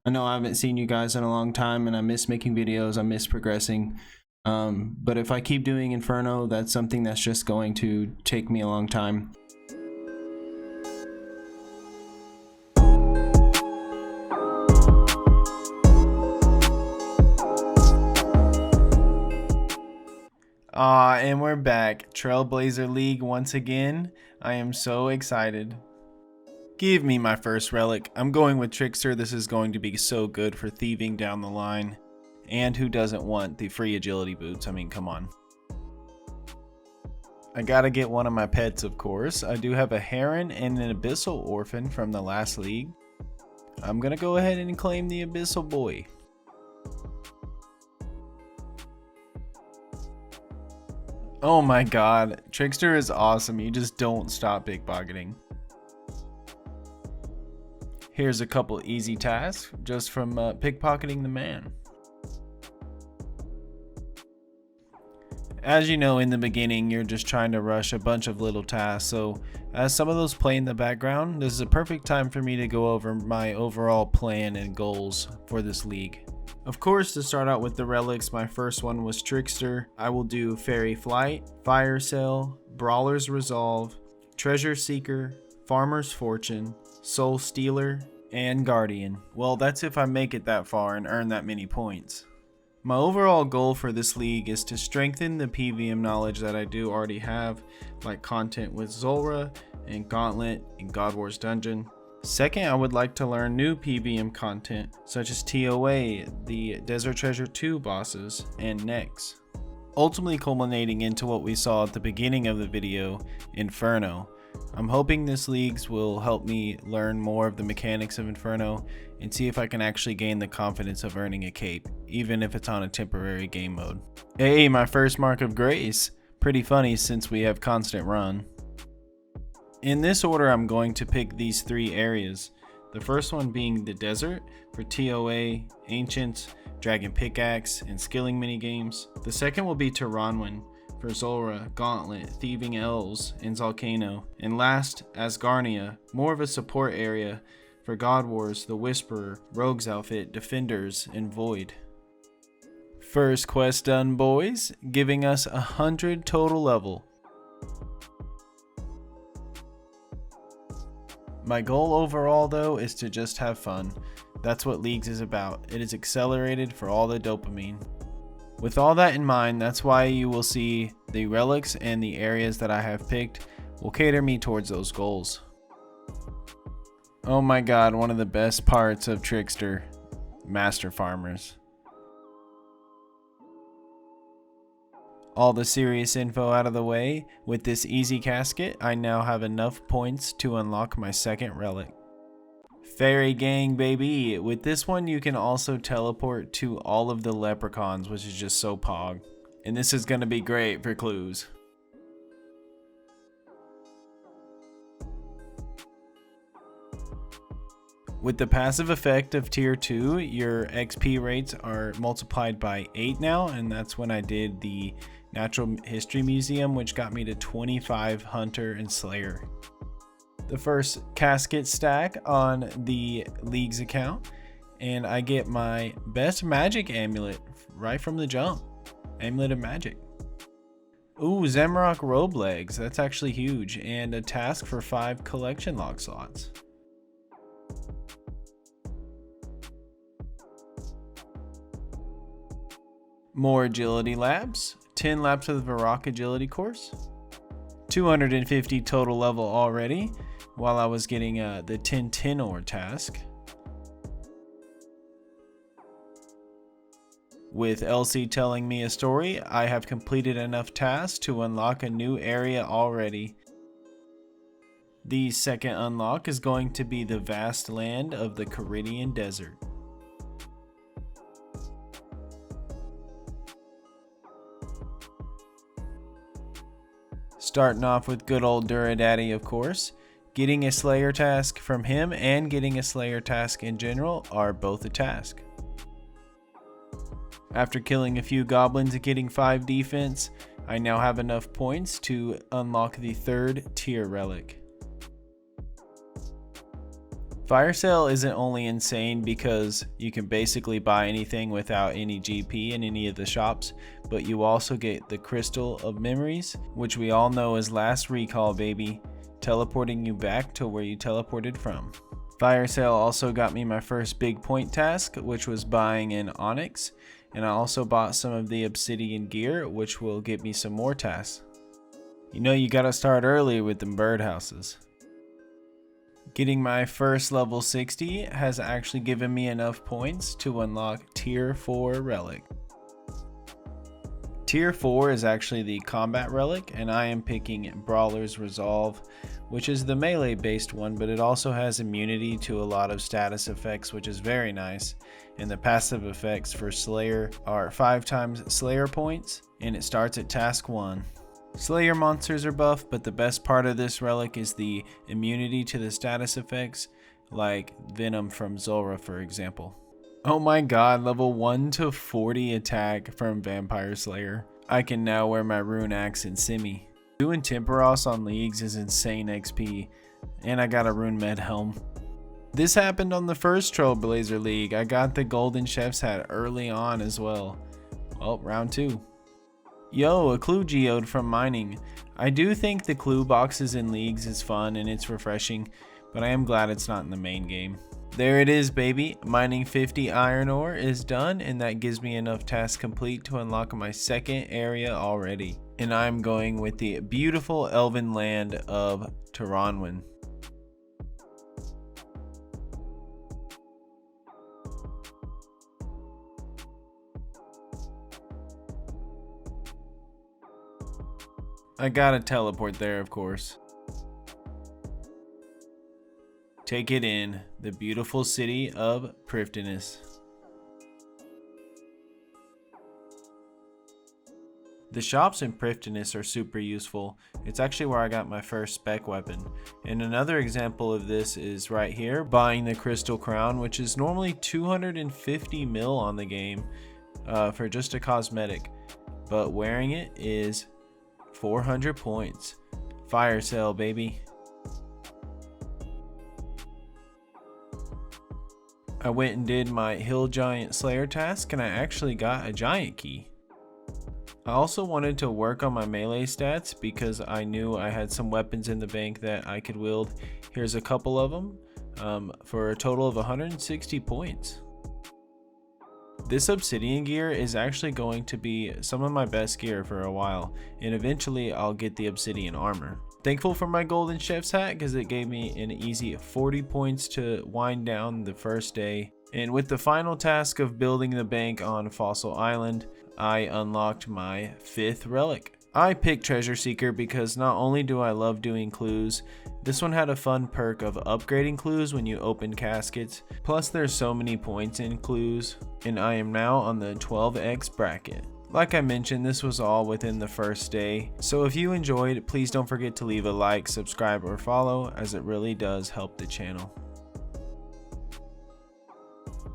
I know I haven't seen you guys in a long time and I miss making videos, I miss progressing. But if I keep doing Inferno, that's something that's just going to take me a long time. And we're back. Trailblazer League once again. I am so excited. Give me my first relic. I'm going with Trickster. This is going to be so good for thieving down the line. And who doesn't want the free agility boots? I mean, come on. I gotta get one of my pets, of course. I do have a Heron and an Abyssal Orphan from the last league. I'm gonna go ahead and claim the Abyssal Boy. Oh my god, Trickster is awesome. You just don't stop pickpocketing. Here's a couple easy tasks just from pickpocketing the man. As you know, in the beginning, you're just trying to rush a bunch of little tasks, so as some of those play in the background, this is a perfect time for me to go over my overall plan and goals for this league. Of course, to start out with the relics, my first one was Trickster. I will do Fairy Flight, Fire Sale, Brawler's Resolve, Treasure Seeker, Farmer's Fortune, Soul Stealer, and Guardian. Well, that's if I make it that far and earn that many points. My overall goal for this league is to strengthen the PVM knowledge that I do already have, like content with Zulrah and Gauntlet and God Wars Dungeon. Second, I would like to learn new PVM content such as TOA, the Desert Treasure 2 bosses, and Nex. Ultimately culminating into what we saw at the beginning of the video, Inferno. I'm hoping this leagues will help me learn more of the mechanics of Inferno and see if I can actually gain the confidence of earning a cape, even if it's on a temporary game mode. Hey, my first mark of grace. Pretty funny since we have constant run. In this order, I'm going to pick these three areas. The first one being the desert for TOA, Ancients, Dragon Pickaxe, and skilling minigames. The second will be Taranwin for Zulrah, Gauntlet, Thieving Elves, and Zalcano. And last, Asgarnia, more of a support area for God Wars, the Whisperer, Rogue's Outfit, Defenders, and Void. First quest done, boys, giving us 100 total level. My goal overall though is to just have fun. That's what Leagues is about. It is accelerated for all the dopamine. With all that in mind, that's why you will see the relics and the areas that I have picked will cater me towards those goals. Oh my god, one of the best parts of Trickster, Master Farmers. All the serious info out of the way, with this easy casket, I now have enough points to unlock my second relic. Fairy Gang, baby! With this one, you can also teleport to all of the leprechauns, which is just so pog. And this is gonna be great for clues. With the passive effect of tier 2, your XP rates are multiplied by 8 now, and that's when I did the Natural History Museum, which got me to 25 Hunter and Slayer. The first casket stack on the League's account, and I get my best magic amulet right from the jump. Amulet of Magic. Ooh, Zemrock Robe Legs, that's actually huge, and a task for 5 collection lock slots. More agility labs, 10 laps of the Varrock agility course, 250 total level already, while I was getting the 10 Tenor task. With Elsie telling me a story, I have completed enough tasks to unlock a new area already. The second unlock is going to be the vast land of the Caridian Desert. Starting off with good old Duradaddy, of course. Getting a Slayer task from him and getting a Slayer task in general are both a task. After killing a few goblins and getting 5 defense, I now have enough points to unlock the third tier relic. Fire sale isn't only insane because you can basically buy anything without any GP in any of the shops, but you also get the Crystal of Memories, which we all know is last recall, baby, teleporting you back to where you teleported from. Fire sale also got me my first big point task, which was buying an Onyx, and I also bought some of the obsidian gear, which will get me some more tasks. You know you gotta start early with them birdhouses. Getting my first level 60 has actually given me enough points to unlock tier 4 relic. Tier 4 is actually the combat relic, and I am picking Brawler's Resolve, which is the melee based one, but it also has immunity to a lot of status effects, which is very nice. And the passive effects for Slayer are 5 times Slayer points, and it starts at task 1. Slayer monsters are buff, but the best part of this relic is the immunity to the status effects, like Venom from Zulrah, for example. Oh my god, level 1 to 40 attack from Vampire Slayer. I can now wear my rune axe and Simi. Doing Temperos on leagues is insane XP, and I got a rune med helm. This happened on the first Trailblazer league. I got the golden chef's hat early on as well. Oh, round 2. Yo, a clue geode from mining. I do think the clue boxes in leagues is fun and it's refreshing, but I am glad it's not in the main game. There it is, baby. Mining 50 iron ore is done, and that gives me enough tasks complete to unlock my second area already. And I'm going with the beautiful elven land of Taranwin. I gotta teleport there, of course. Take it in, the beautiful city of Prifddinas. The shops in Prifddinas are super useful. It's actually where I got my first spec weapon. And another example of this is right here, buying the Crystal Crown, which is normally 250 mil on the game for just a cosmetic. But wearing it is 400 points. Fire sale, baby. I went and did my Hill Giant Slayer task, and I actually got a giant key. I also wanted to work on my melee stats because I knew I had some weapons in the bank that I could wield. Here's a couple of them for a total of 160 points. This obsidian gear is actually going to be some of my best gear for a while, and eventually I'll get the obsidian armor. Thankful for my golden chef's hat because it gave me an easy 40 points to wind down the first day. And with the final task of building the bank on Fossil Island, I unlocked my 5th relic. I picked Treasure Seeker because not only do I love doing clues, this one had a fun perk of upgrading clues when you open caskets. Plus there's so many points in clues, and I am now on the 12x bracket. Like I mentioned, this was all within the first day. So if you enjoyed, please don't forget to leave a like, subscribe, or follow, as it really does help the channel.